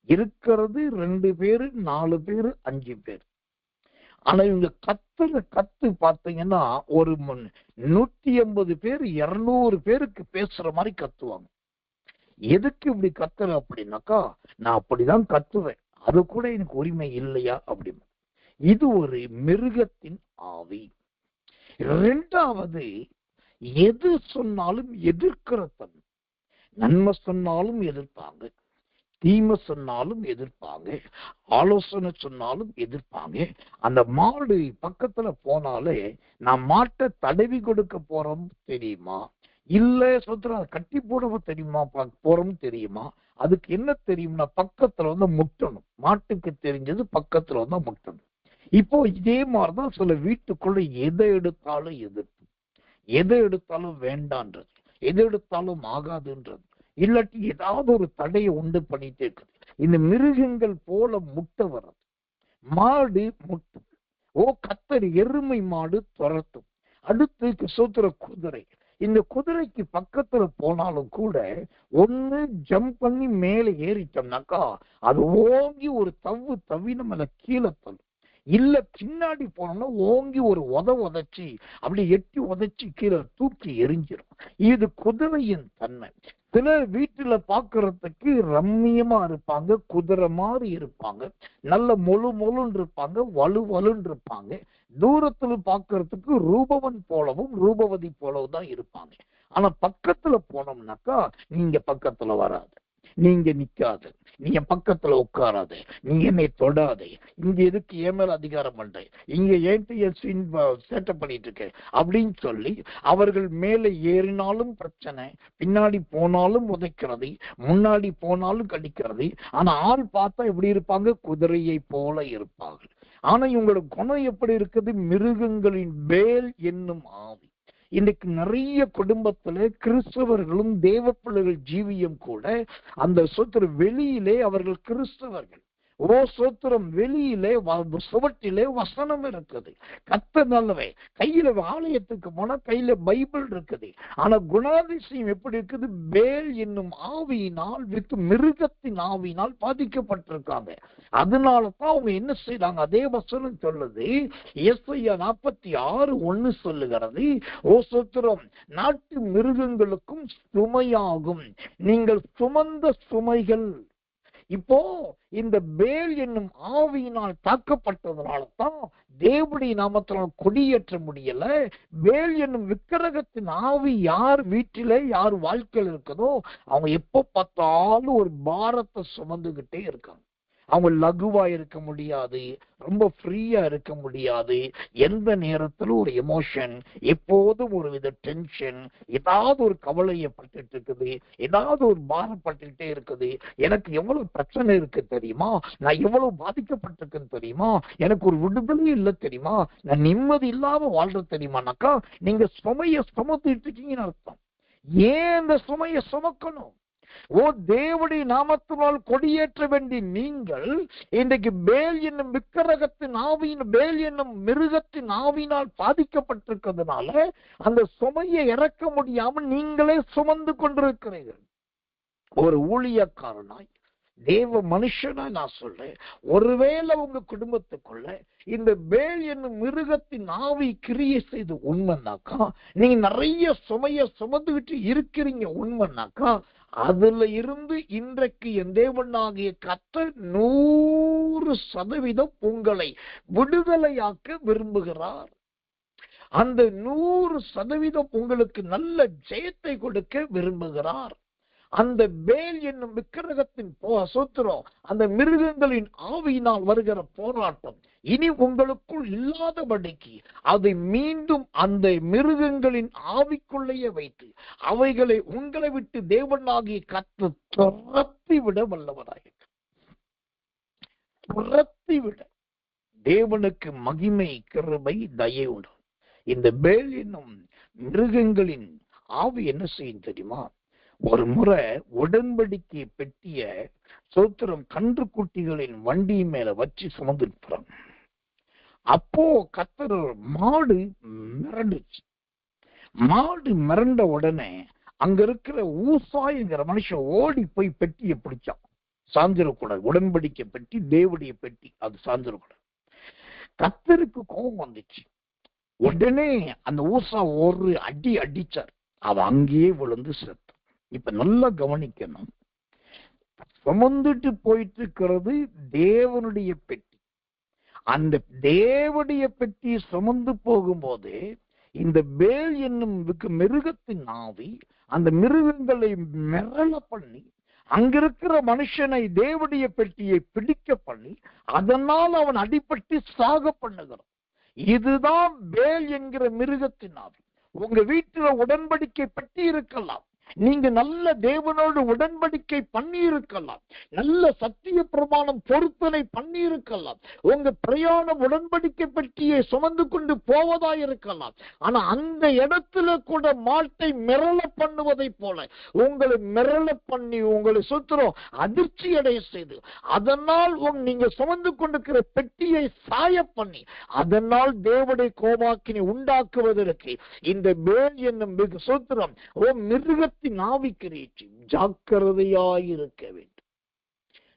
இருக்கிறது 2 பேரு, 4 பேரு, 5 பேர். ஆனா இவங்க கத்துற கத்து பாத்தீங்கன்னா ஒரு 150 பேர் 200 பேருக்கு பேசுற மாதிரி கத்துவாங்க. எதுக்கு இப்படி கத்துற அப்படின்னாக்கா, நான் அப்படிதான் கத்துவேன், அது கூட எனக்கு உரிமை இல்லையா அப்படின்னு. இது ஒரு மிருகத்தின் ஆவி. 2வது, எது சொன்னாலும் எதிர்க்கிற தன்மை. நன்மை சொன்னாலும் எதிர்ப்பாங்க, தீமை சொன்னாலும் எதிர்ப்பாங்க, ஆலோசனை சொன்னாலும் எதிர்ப்பாங்க. அந்த மாடு பக்கத்துல போனாலே நான் மாட்டை தடவி கொடுக்க போறோம் தெரியுமா, இல்ல சொத்துற கட்டி போடவும் தெரியுமா, போறோம் தெரியுமா, அதுக்கு என்ன தெரியும்னா பக்கத்துல வந்து முட்டணும். மாட்டுக்கு தெரிஞ்சது பக்கத்துல வந்து முட்டணும். இப்போ இதே மாதிரிதான் சில வீட்டுக்குள்ள எதை எடுத்தாலும் எதிர்ப்பு, எதை எடுத்தாலும் வேண்டான்றது, எதை எடுத்தாலும் ஆகாதுன்றது, இல்லாட்டி ஏதாவது ஒரு தடையை உண்டு பண்ணிட்டே இருக்குது. இந்த மிருகங்கள் போல முட்டை வர்றது. மாடு முட்டும், கத்தர் எருமை மாடு துரத்தும். அடுத்து சோத்திர குதிரை. இந்த குதிரைக்கு பக்கத்துல போனாலும் கூட ஒண்ணு ஜம்ப் பண்ணி மேல ஏறிட்டோம்னாக்கா அது ஓங்கி ஒரு தவி நம்மள கீழே தள்ளும். இல்ல பின்னாடி போனோம்னா ஓங்கி ஒரு உதச்சி அப்படி எட்டி உதைச்சி கீழே தூக்கி எரிஞ்சிடும். இது குதிரையின் தன்மை. சிலர் வீட்டுல பாக்குறதுக்கு ரம்மியமா இருப்பாங்க, குதிரை மாதிரி இருப்பாங்க, நல்ல மொழுன்னு இருப்பாங்க, வலுன்னு இருப்பாங்க. தூரத்துல பாக்குறதுக்கு ரூபவன் போலவும் ரூபவதி போலவும் தான் இருப்பாங்க. ஆனா பக்கத்துல போனோம்னாக்கா நீங்க பக்கத்துல வராது, நீங்க நிக்காது, நீங்க பக்கத்துல உட்காராது, நீங்க என்னை தொடாது, இங்க எதுக்கு ஏன் மேல அதிகாரம் பண்ற, இங்க ஏன்ட்டு சேட்டை பண்ணிட்டு இருக்க அப்படின்னு சொல்லி அவர்கள் மேல ஏறினாலும் பிரச்சனை, பின்னாடி போனாலும் உதைக்கிறது, முன்னாடி போனாலும் கடிக்கிறது. ஆனா ஆள் பார்த்தா எப்படி இருப்பாங்க, குதிரையை போல இருப்பார்கள். ஆனா இவங்களோட குணம் எப்படி இருக்குது, மிருகங்களின் பேல் என்னும் ஆவி. இன்னைக்கு நிறைய குடும்பத்துல கிறிஸ்தவர்களும் தேவ பிள்ளைகள் ஜீவியம் கூட அந்த சோத்திர வெளியிலே அவர்கள் கிறிஸ்தவர்கள், சோத்திரம் வெளியிலே சுவட்டிலே வசனம் இருக்குது, கர்த்தர் நல்லவே, கையில ஆலயத்துக்கு போனா கையில பைபிள் இருக்குது. ஆனா குணாதிசயம் எப்படி இருக்குது, பேல் என்னும் ஆவியினால் மிருகத்தின் ஆவியினால் பாதிக்கப்பட்டிருக்காங்க. அதனாலதான் அவங்க என்ன செய்யறாங்க, அதே வசனம் சொல்லுது, ஏசாயா 46:1 சொல்லுகிறது, சோத்திரம் நாட்டு மிருகங்களுக்கும் சுமையாகும் நீங்கள் சுமந்த சுமைகள். இப்போ இந்த பேல் என்னும் ஆவியினால் தாக்கப்பட்டதுனால தான் தேவனுடைய நாமத்தினால் கொடியேற்ற முடியல. பேல் என்னும் விக்கிரகத்தின் ஆவி யார் வீட்டிலே யார் வாழ்க்கையில் இருக்குதோ அவங்க எப்ப பார்த்தாலும் ஒரு பாரத்தை சுமந்துகிட்டே இருக்காங்க. அவங்க லகுவா இருக்க முடியாது, ரொம்ப ஃப்ரீயா இருக்க முடியாது. எந்த நேரத்திலும் ஒரு எமோஷன், எப்போதும் ஒரு வித டென்ஷன், ஏதாவது ஒரு கவலையப்பட்டு இருக்குது, ஏதாவது ஒரு பாரப்பட்டுக்கிட்டே இருக்குது. எனக்கு எவ்வளவு பிரச்சனை இருக்கு தெரியுமா, நான் எவ்வளவு பாதிக்கப்பட்டிருக்குன்னு தெரியுமா, எனக்கு ஒரு விடுதலை இல்லை தெரியுமா, நான் நிம்மதி இல்லாம வாழ்றது தெரியுமானாக்கா நீங்க சுமைய சுமத்திட்டு இருக்கீங்கன்னு அர்த்தம். ஏன் இந்த சுமைய சுமக்கணும்? தேவனுடைய நாமத்தினால் கொடியேற்ற வேண்டிய நீங்கள் இன்றைக்கு பேல் என்னும் விக்கிரகத்தின் ஆவியின், பேல் என்னும் மிருகத்தின் ஆவியினால் பாதிக்கப்பட்டிருக்கிறதுனால அந்த சுமையை இறக்க முடியாமல் நீங்களே சுமந்து கொண்டிருக்கிறீர்கள். ஒரு ஊழியக்காரனாய் தேவ மனுஷனா நான் சொல்றேன், ஒருவேளை உங்க குடும்பத்துக்குள்ள இந்த பேல் என்னும் மிருகத்தின் ஆவி கிரியை செய்து உண்மைனாக்கா, நீங்க நிறைய சுமைய சுமந்துகிட்டு இருக்கிறீங்க உண்மைனாக்கா, அதுல இருந்து இன்றைக்கு என் தேவனாகிய கர்த்தர் 100% உங்களை விடுதலையாக்க விரும்புகிறார். அந்த 100% உங்களுக்கு நல்ல ஜெயத்தை கொடுக்க விரும்புகிறார். அந்த பேல் என்னும் விக்கிரகத்தின் சோத்திரம், அந்த மிருகங்களின் ஆவியினால் வருகிற போராட்டம் இனி உங்களுக்குள் இல்லாதபடிக்கு அதை மீண்டும் அந்த மிருகங்களின் ஆவிக்குள்ளேயே வைத்து அவைகளை உங்களை விட்டு தேவனாகிய கர்த்தர் துரத்திவிட வல்லவராக, துரத்திவிட. தேவனுக்கு மகிமை, கிருபை, தயை உண்டு. இந்த பேல் என்னும் மிருகங்களின் ஆவி என்ன செய்யும் தெரியுமா, ஒரு முறை உடன்படிக்கை பெட்டிய சோத்திரம் கன்றுக்குட்டிகளின் வண்டி மேல வச்சு சுமந்துட்டு அப்போ கர்த்தர் மாடு மிரண்டுச்சு. மாடு மிரண்ட உடனே அங்க இருக்கிற ஊசாய்ங்கிற மனுஷன் ஓடி போய் பெட்டியை பிடிச்சான். சாஞ்சிடக்கூடாது, உடன்படிக்கை பெட்டி, தேவடைய பெட்டி, அது சாஞ்சிடக்கூடாது. கர்த்தருக்கு கோபம் வந்துச்சு. உடனே அந்த ஊசா ஒரு அடி அடிச்சார். அவ அங்கேயே விழுந்து செத்து. இப்ப நல்லா கவனிக்கணும், சுமந்துட்டு போயிட்டு இருக்கிறது தேவனுடைய பெட்டி. அந்த தேவடைய பெட்டி சுமந்து போகும்போது இந்த பேல் என்னும் மிருகத்தின் ஆவி அந்த மிருகங்களை மிரள பண்ணி அங்கிருக்கிற மனுஷனை தேவடைய பெட்டியை பிடிக்க பண்ணி அதனால் அவன் அடிபட்டு சாக பண்ணுகிறான். இதுதான் பேல் என்கிற மிருகத்தின் ஆவி. உங்க வீட்டுல உடன்படிக்கை பெட்டி இருக்கலாம், நீங்க நல்ல தேவனோடு உடன்படிக்கை பண்ணி இருக்கலாம், நல்ல சத்திய பிரமாணம் பொருத்தனை பண்ணி இருக்கலாம், உங்க பிரயாணம் உடன்படிக்கை பெட்டியை சுமந்து கொண்டு போவதா இருக்கலாம். ஆனா அந்த இடத்துல கூட மாட்டை மிரள பண்ணுவதை போல உங்களை மிரள பண்ணி உங்களை சுத்திரம் அதிர்ச்சி அடைய செய்து அதனால் நீங்க சுமந்து கொண்டிருக்கிற பெட்டியை சாய பண்ணி அதனால் தேவனுடைய கோபாக்கினை உண்டாக்குவதற்கு இந்த பேல் என்னும் சுத்திரம் மிருக ஆவிக்கிறீச்சு. ஜாக்கிரதையாயிருக்க வேண்டும்.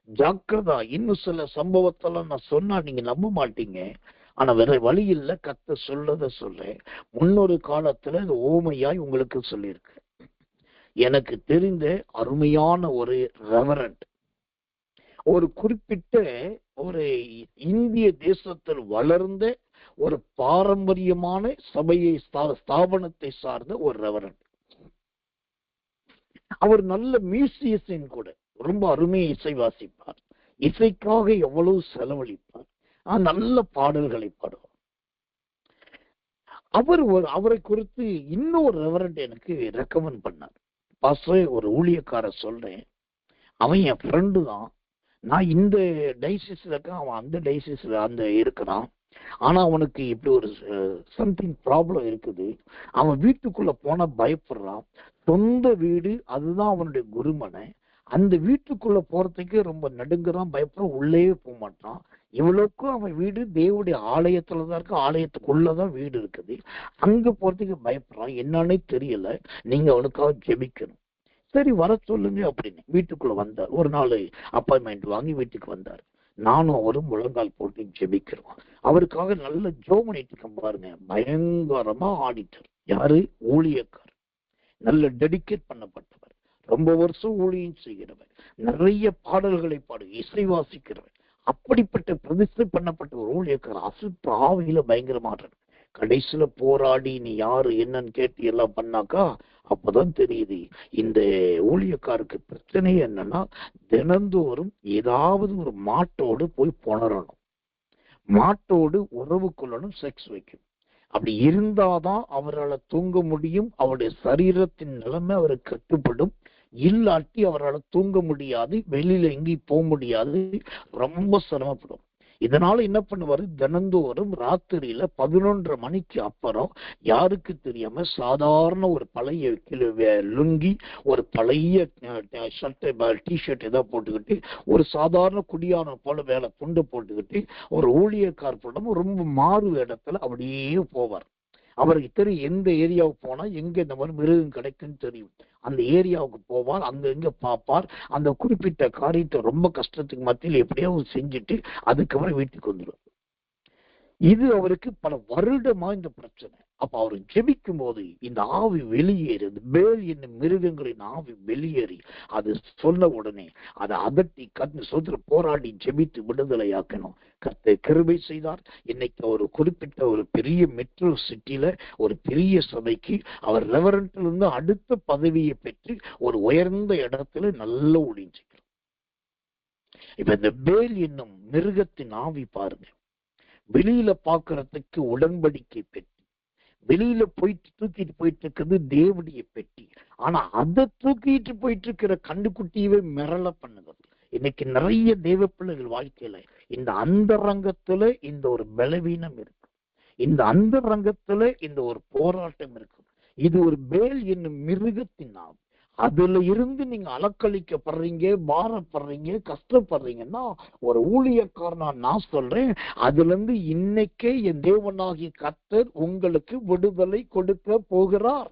ஜாக்கிரதா. இன்னும் சில சம்பவத்தெல்லாம் நான் சொன்னா நீங்க நம்ப மாட்டீங்க. ஆனா வேற வழி இல்ல, கர்த்தர் சொல்லத சொல்ல முன்னொரு காலத்துல இது ஓமையாய் உங்களுக்கு சொல்லியிருக்கு. எனக்கு தெரிந்த அருமையான ஒரு ரெவரண்ட், ஒரு குறிப்பிட்ட ஒரு இந்திய தேசத்தில் வளர்ந்த ஒரு பாரம்பரியமான சபையை ஸ்தாபனத்தை சார்ந்த ஒரு ரெவரண்ட். அவர் நல்ல மியூசியஸின் கூட, ரொம்ப அருமையை இசை வாசிப்பார், இசைக்காக எவ்வளவு செலவழிப்பார், நல்ல பாடல்களை பாடுவார். அவரை குறித்து இன்னொரு ரெவரண்ட் எனக்கு ரெக்கமெண்ட் பண்ணார். பாஸ்டர், ஒரு ஊழியக்காரர் சொல்றேன், அவன் என் ஃப்ரெண்டு தான், நான் இந்த டைசிஸ்ல இருக்கேன், அவன் அந்த டைசிஸ்ல அந்த இருக்கிறான், ஆனா அவனுக்கு இப்படி ஒரு சம்திங் ப்ராப்ளம் இருக்குது, அவன் வீட்டுக்குள்ள போனா பயப்படுறான், சொந்த வீடு அதுதான் அவனுடைய குருமனை, அந்த வீட்டுக்குள்ள போறதுக்கு ரொம்ப நடுங்குறான், பயப்படுறான், உள்ளே போக மாட்டான். இவ்வளவுக்கும் அவன் வீடு தேவனுடைய ஆலயத்துலதான் இருக்கு, ஆலயத்துக்குள்ளதான் வீடு இருக்குது, அங்க போறதுக்கு பயப்படுறான், என்னன்னே தெரியல, நீங்க அவனுக்காக ஜெபிக்கணும். சரி வர சொல்லுங்க அப்படின்னு வீட்டுக்குள்ள வந்தார். ஒரு நாள் அப்பாயின்மெண்ட் வாங்கி வீட்டுக்கு வந்தார். நானும் அவரும் முழங்கால் போட்டு ஜெபிக்கிறோம். அவருக்காக நல்ல ஜெபம் பண்ணிட்டு இருக்கோம் பாருங்க. பயங்கரமா ஆடிட்டர். யாரு? ஊழியக்கார், நல்ல டெடிகேட் பண்ணப்பட்டவர், ரொம்ப வருஷம் ஊழியம் செய்கிறவர், நிறைய பாடல்களை பாடு, இசை வாசிக்கிறவர், அப்படிப்பட்ட பிரதிஷ்டை பண்ணப்பட்ட ஒரு ஊழியக்கார் அசுத்த ஆவியில பயங்கரமாடுறார். கடைசியில போராடி நீ யாரு என்னன்னு கேட்டு எல்லாம் பண்ணாக்கா அப்பதான் தெரியுது இந்த ஊழியக்காருக்கு பிரச்சனை என்னன்னா, தினந்தோறும் ஏதாவது ஒரு மாட்டோடு போய் புணரணும், மாட்டோடு உறவு கொள்ளணும், செக்ஸ் வைக்கணும். அப்படி இருந்தாதான் அவரால் தூங்க முடியும், அவருடைய சரீரத்தின் நிலைமை அவருக்கு கட்டுப்படும். இல்லாட்டி அவரால் தூங்க முடியாது, வெளியில எங்கேயும் போக முடியாது, ரொம்ப சிரமப்படும். இதனால என்ன பண்ணுவாரு, தினந்தோறும் ராத்திரியில 11:30 மணிக்கு அப்புறம் யாருக்கு தெரியாம சாதாரண ஒரு பழைய லுங்கி, ஒரு பழைய ஷர்ட், டிஷர்ட் ஏதாவது போட்டுக்கிட்டு, ஒரு சாதாரண குடியான போல வேலை துண்டு போட்டுக்கிட்டு, ஒரு ஊழியக்கார் படம் ரொம்ப மாறு இடத்துல அப்படியே போவார். அவருக்கு தெரியும் எந்த ஏரியாவுக்கு போனா எங்க இந்த மாதிரி மிருகம் கிடைக்குன்னு தெரியும். அந்த ஏரியாவுக்கு போவார், அங்க எங்க பார்ப்பார், அந்த குறிப்பிட்ட காரியத்தை ரொம்ப கஷ்டத்துக்கு மத்தியில் எப்படியாவது செஞ்சுட்டு அதுக்கப்புறம் வீட்டுக்கு வந்துடும். இது அவருக்கு பல வருடமா இந்த பிரச்சனை. அப்ப அவர் ஜெபிக்கும் போது இந்த ஆவி வெளியேறி, பேல் என்னும் மிருகங்களின் ஆவி வெளியேறி அது சொன்ன உடனே அதை அதட்டி கத்து சொந்த போராடி ஜெபித்து விடுதலையாக்கணும். கர்த்தர் கிருபை செய்தார். இன்னைக்கு ஒரு குறிப்பிட்ட ஒரு பெரிய மெட்ரோ சிட்டில ஒரு பெரிய சபைக்கு அவர் ரெவரண்ட்ல இருந்து அடுத்த பதவியை பெற்று ஒரு உயர்ந்த இடத்துல நல்ல ஊழியம். இப்ப இந்த பேல் என்னும் மிருகத்தின் ஆவி பாருங்க, வெளியில பாக்குறதுக்கு உடன்படிக்கை பெட்டி, வெளியில போயிட்டு தூக்கிட்டு போயிட்டு இருக்கிறது தேவனுடைய பெட்டி, ஆனா அதை தூக்கிட்டு போயிட்டு இருக்கிற கண்டுக்குட்டியவே மிரள பண்ணுகிறது. இன்னைக்கு நிறைய தேவ பிள்ளைகள் வாழ்க்கையில இந்த அந்தரங்கத்துல இந்த ஒரு பலவீனம் இருக்கு, இந்த அந்தரங்கத்துல இந்த ஒரு போராட்டம் இருக்கு. இது ஒரு பேல் என்னும் மிருகத்தின் ஆவி. அதுல இருந்து நீங்க அலக்களிக்கப்படுறீங்க, பாரப்படுறீங்க, கஷ்டப்படுறீங்கன்னா ஒரு ஊழியக்காரனா நான் சொல்றேன், அதுல இருந்து இன்னைக்கே என் தேவனாகிய கர்த்தர் உங்களுக்கு விடுதலை கொடுக்க போகிறார்.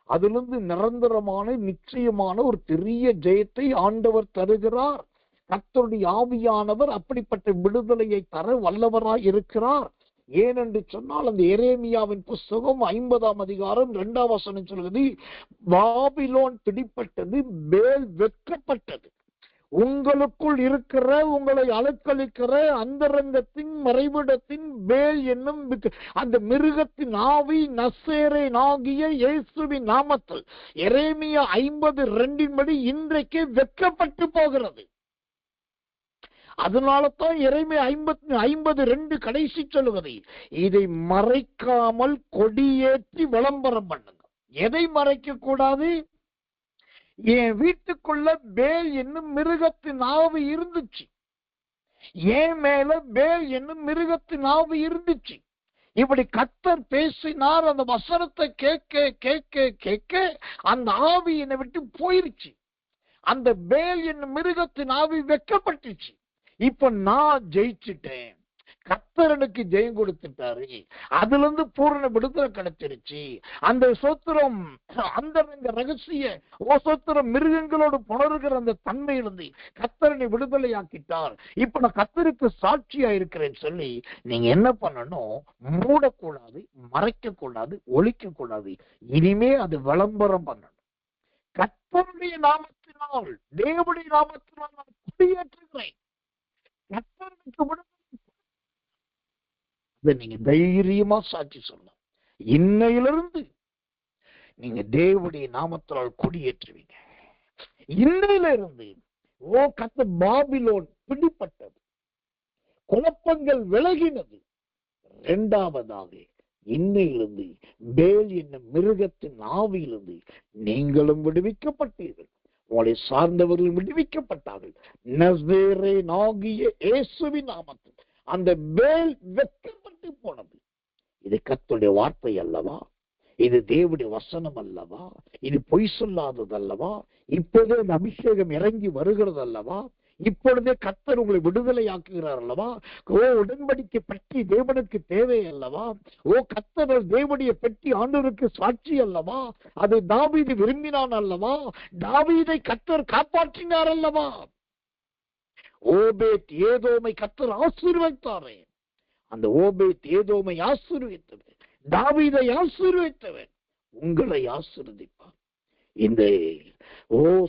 அதுல இருந்து நிரந்தரமான நிச்சயமான ஒரு பெரிய ஜெயத்தை ஆண்டவர் தருகிறார். கர்த்தருடைய ஆவியானவர் அப்படிப்பட்ட விடுதலையை தர வல்லவராய் இருக்கிறார். ஏனென்று சொன்னால் அந்த எரேமியாவின் புஸ்தகம் 50ஆம் அதிகாரம் 2ஆம் வசனம் சொல்கிறது, பாபிலோன் பிடிப்பட்டது, பேல் வெட்கப்பட்டது. உங்களுக்குள் இருக்கிற உங்களை அலக்களிக்கிற அந்தரங்கத்தின் மறைவிடத்தின் பேல் என்னும் அந்த மிருகத்தின் ஆவி நசரேயன் ஆகிய இயேசுவின் நாமத்தில் எரேமியா 50:2 படி இன்றைக்கு வெட்கப்பட்டு போகிறது. அதனால தான் எரேமியா 50:2 கடைசி சொல்லுவது, இதை மறைக்காமல் கொடியேற்றி விளம்பரம் பண்ணுங்க. எதை மறைக்க கூடாது? என் வீட்டுக்குள்ள பேல் என்னும் மிருகத்தின் ஆவி இருந்துச்சு, என் மேல பேல் என்னும் மிருகத்தின் ஆவி இருந்துச்சு. இப்படி கர்த்தர் பேசினார். அந்த வசனத்தை கேட்க கேட்க கேட்க அந்த ஆவி என்னை விட்டு போயிருச்சு. அந்த பேல் என்னும் மிருகத்தின் ஆவி வெட்கப்பட்டுச்சு. இப்ப நான் ஜெயிச்சுட்டேன், கர்த்தர் எனக்கு ஜெயம் கொடுத்துட்டாரு, அதுல இருந்து பூரண விடுதலை கிடைச்சிருச்சு. அந்த சோத்திரம் அந்த ரகசிய சோத்திரம் மிருகங்களோடு புணர்கிற அந்த தன்மையிலிருந்து கர்த்தரனை விடுதலையாக்கிட்டார். இப்ப நான் கர்த்தருக்கு சாட்சியா இருக்கிறேன்னு சொல்லி நீங்க என்ன பண்ணணும்? மூடக்கூடாது, மறைக்க கூடாது, ஒழிக்க கூடாது. இனிமே அது விளம்பரம் பண்ணணும். கர்த்தருடைய நாமத்தினால், தேவனுடைய நாமத்தினால் நான் குடியேற்றுகிறேன். நீங்க தைரியமா சாட்சி சொல்லலாம். இன்னையிலிருந்து நீங்க தேவனுடைய நாமத்தால் குடியேற்றுவீங்க. இன்னையில இருந்து கர்த்தர் பாபிலோன் பிடிப்பட்டது, குழப்பங்கள் விலகினது. இரண்டாவதாக இன்னையிலிருந்து பேல் என்னும் மிருகத்தின் ஆவியிலிருந்து நீங்களும் விடுவிக்கப்பட்டீர்கள், உங்களை சார்ந்தவர்கள் விடுவிக்கப்பட்டார்கள். நசரேயன் ஆகிய இயேசுவின் நாமத்தில் அந்த பேல் வெட்கப்பட்டு போனது. இது கர்த்தருடைய வார்த்தை அல்லவா? இது தேவனுடைய வசனம் அல்லவா? இது பொய் சொல்லாதது அல்லவா? இப்போதே அந்த அபிஷேகம் இறங்கி வருகிறது அல்லவா? இப்பொழுதே கர்த்தர் உங்களை விடுதலை ஆக்குகிறார் அல்லவா? உடன்படிக்கை பெட்டி தேவனுக்கு தேவை அல்லவா? கர்த்தர் தேவனுடைய பெட்டி ஆண்டவருக்கு சாட்சி அல்லவா? அது தாவீது விரும்பினான் அல்லவா? தாவீதை கர்த்தர் காப்பாற்றினார் அல்லவா? ஓபேத் ஏதோமை கர்த்தர் ஆசீர்வதித்தாரே. அந்த ஓபேத் ஏதோமை ஆசீர்வதித்தவர், தாவீதை ஆசீர்வதித்தவர், உங்களை ஆசீர்வதிப்பார். இந்த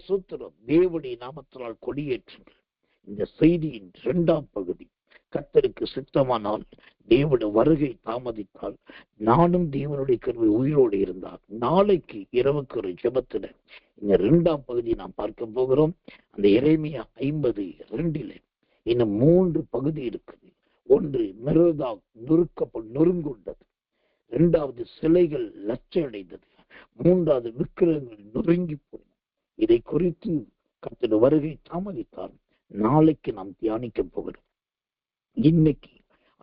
சூத்திரம் தேவனுடைய நாமத்தினால் கொடியேற்றுங்கள். இந்த செய்தியின் 2ஆம் பகுதி, கர்த்தருக்கு சித்தமானால் தேவனுடைய வருகை தாமதித்தால் நானும் தேவனுடைய கருவை உயிரோடு இருந்தால் நாளைக்கு இரவுக்கு ஒரு ஜெபத்துல இந்த 2ஆம் பகுதியை நாம் பார்க்க போகிறோம். அந்த எரேமியா 50:2 இன்னும் 3 பகுதி இருக்குது. ஒன்று மிருதா நொறுங்குண்டது, 2வது சிலைகள் லட்சடைந்தது, 3வது விக்கிரகங்கள் நொறுங்கி போயின. இதை குறித்து கர்த்தருடைய வருகை தாமதித்தால் நாளைக்கு நாம் தியானிக்க போகிறோம். இன்னைக்கு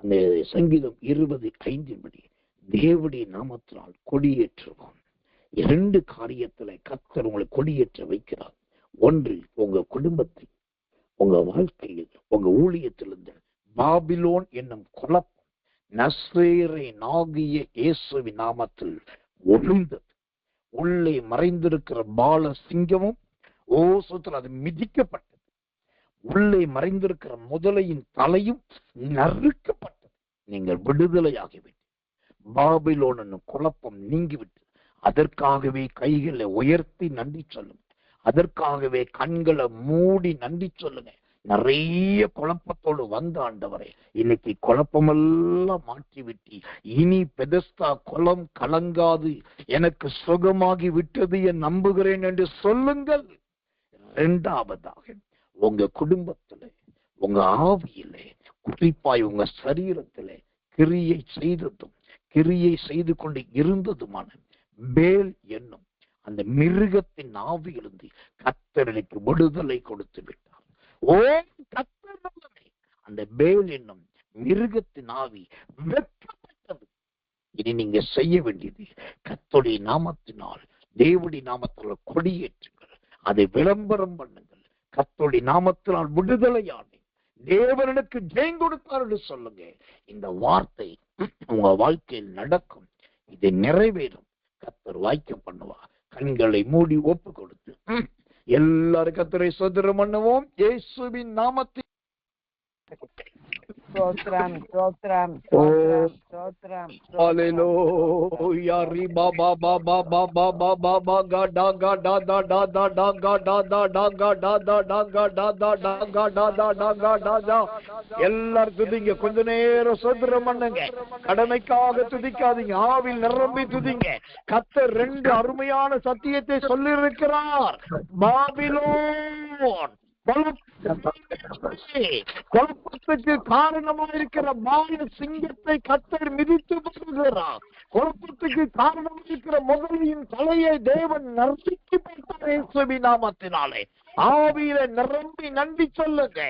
அந்த சங்கீதம் 20:5 படி தேவனுடைய நாமத்தினால் கொடியேற்றுவோம். 2 காரியத்துல கர்த்தர் உங்களை கொடியேற்ற வைக்கிறார். ஒன்று, உங்க குடும்பத்தில், உங்க வாழ்க்கையில், உங்க ஊழியத்திலிருந்து பாபிலோன் என்னும் குழப்பம் நசரேயன் ஆகிய இயேசுவின் நாமத்தில் ஒழிந்தது. உள்ளே மறைந்திருக்கிற பால சிங்கமும் அது மிதிக்கப்பட்டது. உள்ளே மறைந்திருக்கிற முதலையின் தலையும் நறுக்கப்பட்டது. நீங்கள் விடுதலையாகிவிட்டு பாபிலோன் என்னும் குழப்பம் நீங்கிவிட்டு அதற்காகவே கைகளை உயர்த்தி நன்றி சொல்லுங்க. அதற்காகவே கண்களை மூடி நன்றி சொல்லுங்க. நிறைய குழப்பத்தோடு வந்த ஆண்டவரே, இன்னைக்கு குழப்பமெல்லாம் மாற்றி விட்டு இனி பெதஸ்தா குளம் கலங்காது, எனக்கு சுகமாகி விட்டது என் நம்புகிறேன் என்று சொல்லுங்கள். 2வதாக உங்க குடும்பத்திலே, உங்க ஆவியிலே, குறிப்பாய் உங்க சரீரத்திலே கிரியை செய்து கொண்டு இருந்ததுமான பேல் என்னும் அந்த மிருகத்தின் ஆவியிலிருந்து கர்த்தருக்கு விடுதலை கொடுத்து விட்டார். கர்த்தர் அந்த பேல் என்னும் மிருகத்தின் ஆவி வெட்கப்பட்டது. இனி நீங்க செய்ய வேண்டியது கர்த்தருடைய நாமத்தினால், தேவனுடைய நாமத்தால் கொடியேற்றுங்கள். அதை விளம்பரம் பண்ணுங்கள். கர்த்தருடைய நாமத்தினால் விடுதலையானே, தேவனுக்கு ஜெயம் கொடுத்தார் என்று சொல்லுங்க. இந்த வார்த்தை உங்க வாழ்க்கையில் நடக்கும், இது நிறைவேறும். கர்த்தர் வாய்க்க பண்ணுவா. கண்களை மூடி ஒப்பு கொடுத்து எல்லாரும் கர்த்தரை ஸ்தோத்திரம் பண்ணுவோம். இயேசுவின் நாமத்தில் ஸ்தோத்திரம் ஸ்தோத்திரம் ஓ ஸ்தோத்திரம் ஹalleluya riba ba ba ba ba ba ba ba ba ga da ga da da da da da ga da da da ga da da da ga da da da ga da da da ga da da. எல்லாரும் துதிங்க. கொஞ்ச நேரம் ஸ்தோத்திரம் பண்ணுங்க. கடமைக்காக துதிக்காதீங்க, ஆவில் நிரம்பி துதிங்க. கர்த்தர் 2 அருமையான சத்தியத்தை சொல்லி இருக்கிறார். பாபிலோன் குழப்பத்துக்கு காரணமாக இருக்கிற மாய சிங்கத்தை கர்த்தர் மிதித்து போகிறார். குழப்பத்துக்கு காரணமாக இருக்கிற முதலியின் தலையை தேவன் நறுக்கி போட்டார் இயேசுவின் நாமத்தினாலே. ஆவியில நிரம்பி நன்றி சொல்லுங்க.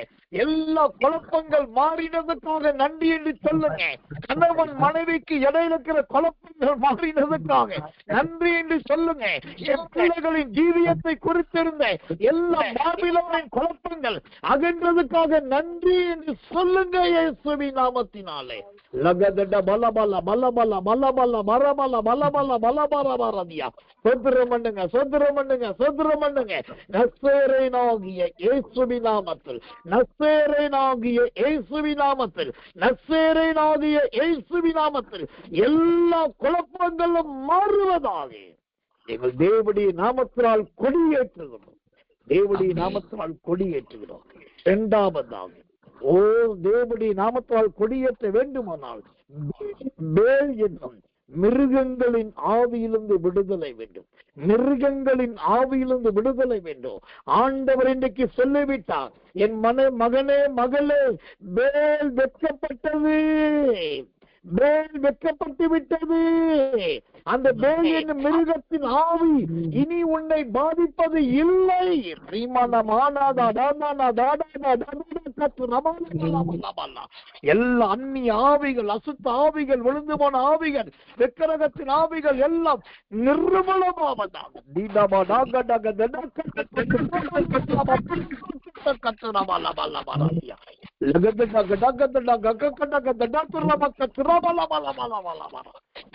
எல்லா குழப்பங்கள் மாறினதுக்காக நன்றி என்று சொல்லுங்க. கணவன் மனைவிக்கு இடையில இருக்கிற குழப்பங்கள் மாறினதுக்காக நன்றி என்று சொல்லுங்க. என் பிள்ளைகளின் ஜீவியத்தை குறித்திருந்த எல்லா பாபிலோனின் குழப்பங்கள் அகன்றதுக்காக நன்றி என்று சொல்லுங்க இயேசுவின் நாமத்தினாலே. லகதட பலபல பலபல பலபல மரபல பலபல பலபல மரதியா. சோத்திரம் பண்ணுங்க, சோத்திரம் பண்ணுங்க, சோத்திரம் பண்ணுங்க. நசரேயனாகிய இயேசுவின் நாமத்தில், நசரேயனாகிய இயேசுவின் நாமத்தில், நசரேயனாகிய இயேசுவின் நாமத்தில் எல்லா குழப்பங்களும் மாறுவதாக எங்கள் தேவனுடைய நாமத்தினால் கொடியேற்றுகிறோம். தேவனுடைய நாமத்தினால் கொடியேற்றுகிறோம். 2வது, ஓ தேவனுடைய நாமத்தால் கொடியேற்ற வேண்டுமானால் பேல் என்னும் மிருகங்களின் ஆவியிலிருந்து விடுதலை வேண்டும். மிருகங்களின் ஆவியிலிருந்து விடுதலை வேண்டும். ஆண்டவர் இன்றைக்கு சொல்லிவிட்டார், என் மகனே மகளே, பேல் வெட்கப்பட்டது, பேல் வெட்கப்பட்டு விட்டது. அந்த பேல் என்னும் மிருகத்தின் ஆவி இனி உன்னை பாதிப்பது இல்லை. எல்லா அந்நிய ஆவிகள், அசுத்த ஆவிகள், விழுந்து போன ஆவிகள், விக்கிரகத்தின் ஆவிகள் எல்லாம் நிர்மூலமாவதாக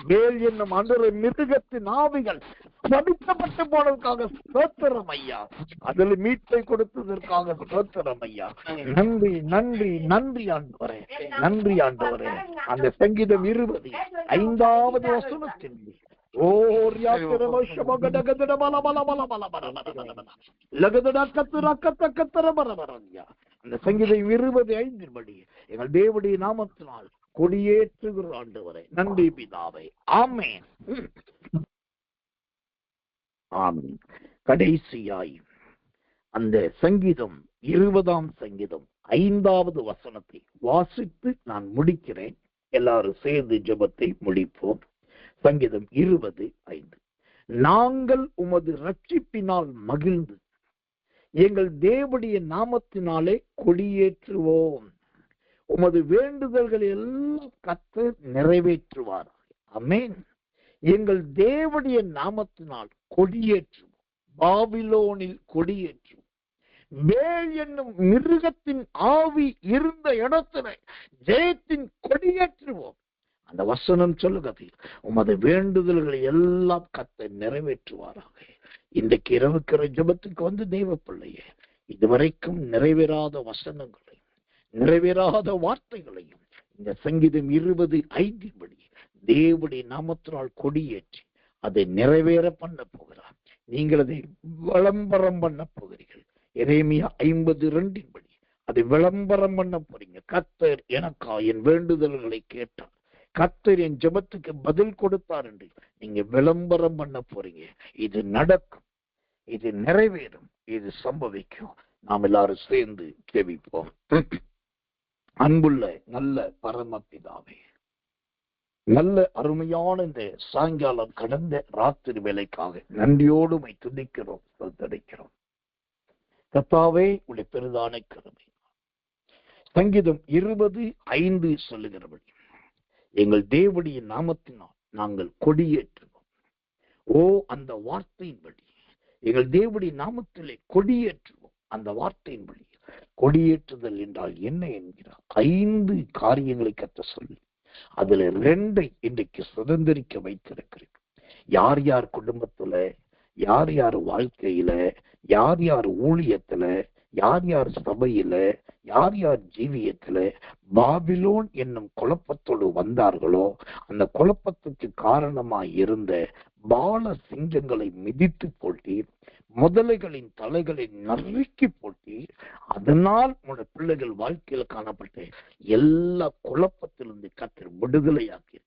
வேல் என்னும் அன்று மிருகத்தின் ஆவிகள் சபிக்கப்பட்டு போனதற்காக ஸ்தோத்திரம் ஐயா. அதில் மீட்பை கொடுத்ததற்காக ஸ்தோத்திரம் ஐயா. நன்றி நன்றி நன்றி ஆண்டவரே, நன்றி ஆண்டவரே. அந்த சங்கீதம் 20 வசனத்தின் அந்த சங்கீதம் 25 படி எங்கள் தேவனுடைய நாமத்தினால் கொடியேற்றுகிற ஆண்டவரே, நன்றி பிதாவே. ஆமென், ஆமென். கடைசியாய் அந்த சங்கீதம் 20 சங்கீதம் 5வது வசனத்தை வாசித்து நான் முடிக்கிறேன். எல்லாரும் சேர்ந்து ஜெபத்தை முடிப்போம். சங்கீதம் 20:5. நாங்கள் உமது ரட்சிப்பினால் மகிழ்ந்து எங்கள் தேவனுடைய நாமத்தினாலே கொடியேற்றுவோம். உமது வேண்டுதல்கள் எல்லாம் கர்த்தர் நிறைவேற்றுவார். ஆமென். எங்கள் தேவனுடைய நாமத்தினால் கொடியேற்றுவோம். பாபிலோனில் கொடியேற்றுவோம். பேல் என்னும் மிருகத்தின் ஆவி இருந்த இடத்துல ஜெயத்தின் கொடியேற்றுவோம். அந்த வசனம் சொல்லுகிறது, உமது வேண்டுதல்களை எல்லாம் கர்த்தர் நிறைவேற்றுவாராக. இன்றைக்கு இரவுக்கிற ஜெபத்துக்கு வந்து தெய்வ பிள்ளையே, இதுவரைக்கும் நிறைவேறாத வசனங்களையும் நிறைவேறாத வார்த்தைகளையும் இந்த சங்கீதம் 20:5 படி தேவனுடைய நாமத்தினால் கொடியேற்றி அதை நிறைவேற பண்ண போகிறார். நீங்கள் அதை விளம்பரம் பண்ண போகிறீர்கள். எரேமியா 50:2 படி அதை விளம்பரம் பண்ண போறீங்க. கர்த்தர் எனக்கா என் வேண்டுதல்களை கேட்டார், கர்த்தர் என் ஜெபத்துக்கு பதில் கொடுத்தார் என்று நீங்க விளம்பரம் பண்ண போறீங்க. இது நடக்கும், இது நிறைவேறும், இது சம்பவிக்கும். நாம் எல்லாரும் சேர்ந்து ஜெபிப்போம். அன்புள்ள நல்ல பரமபிதாவே, நல்ல அருமையான இந்த சாயங்காலம் கடந்த ராத்திரி வேலைக்காக நன்றியோடு உம்மை துதிக்கிறோம், ஸ்தோத்திரிக்கிறோம். கர்த்தாவே, உடைய பெரிதான கிருபை. சங்கீதம் 20:5 சொல்லுகிறபடி எங்கள் தேவனுடைய நாமத்தினால் நாங்கள் கொடியேற்றுவோம். ஓ, அந்த வார்த்தையின்படி எங்கள் தேவனுடைய நாமத்திலே கொடியேற்றுவோம். அந்த வார்த்தையின் வழி கொடியேற்றுதல் என்றால் என்ன என்கிறார். 5 காரியங்களை கத்த சொல்லி அதுல 2 இன்றைக்கு சுதந்திரிக்க வைத்திருக்கிறேன். யார் யார் குடும்பத்துல, யார் யார் வாழ்க்கையில, யார் யார் ஊழியத்துல, யார் யார் சபையில, யார் யார் ஜீவியத்துல பாபிலோன் என்னும் குழப்பத்தோடு வந்தார்களோ, அந்த குழப்பத்துக்கு காரணமாய் இருந்த பால சிங்கங்களை மிதித்து போட்டி, முதலைகளின் தலைகளை நறுக்கி போட்டி, அதனால் உங்களுடைய பிள்ளைகள் வாழ்க்கையில காணப்பட்ட எல்லா குழப்பத்திலிருந்து கர்த்தர் விடுதலையாக்கி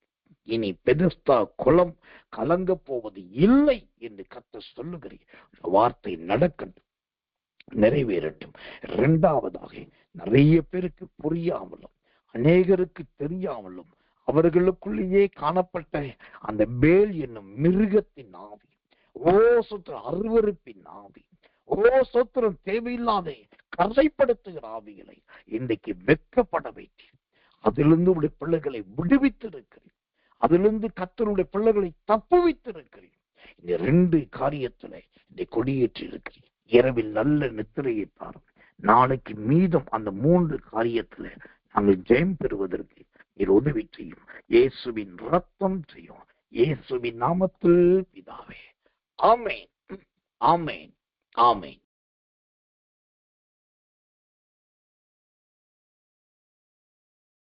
இனி பெதஸ்தா குளம் கலங்க போவது இல்லை என்று கர்த்தர் சொல்லுகிறேன். வார்த்தை நடக்கட்டும், நிறைவேறட்டும். 2வதாக, நிறைய பேருக்கு புரியாமலும் அநேகருக்கு தெரியாமலும் அவர்களுக்குள்ளேயே காணப்பட்ட அந்த பேல் என்னும் மிருகத்தின் ஆவி, சோத்திரம் அருவருப்பின் ஆவி, சோத்திரம் தேவையில்லாத கரைப்படுத்துகிற ஆவிகளை இன்றைக்கு வெட்கப்பட வைத்து அதிலிருந்து உடைய பிள்ளைகளை விடுவித்திருக்கிறேன். அதிலிருந்து கர்த்தருடைய பிள்ளைகளை தப்புவித்திருக்கிறேன். இந்த 2 காரியத்துல இந்த கொடியேற்றி இருக்கிறேன். இரவில் நல்ல நித்திரையை தாரும். நாளைக்கு மீதம் அந்த 3 காரியத்துல நாங்கள் ஜெயம் பெறுவதற்கு நீர் உதவி செய்யும். இயேசுவின் ரத்தம் செய்யும். இயேசுவின் நாமத்தில் பிதாவே, ஆமென், ஆமென், ஆமென்.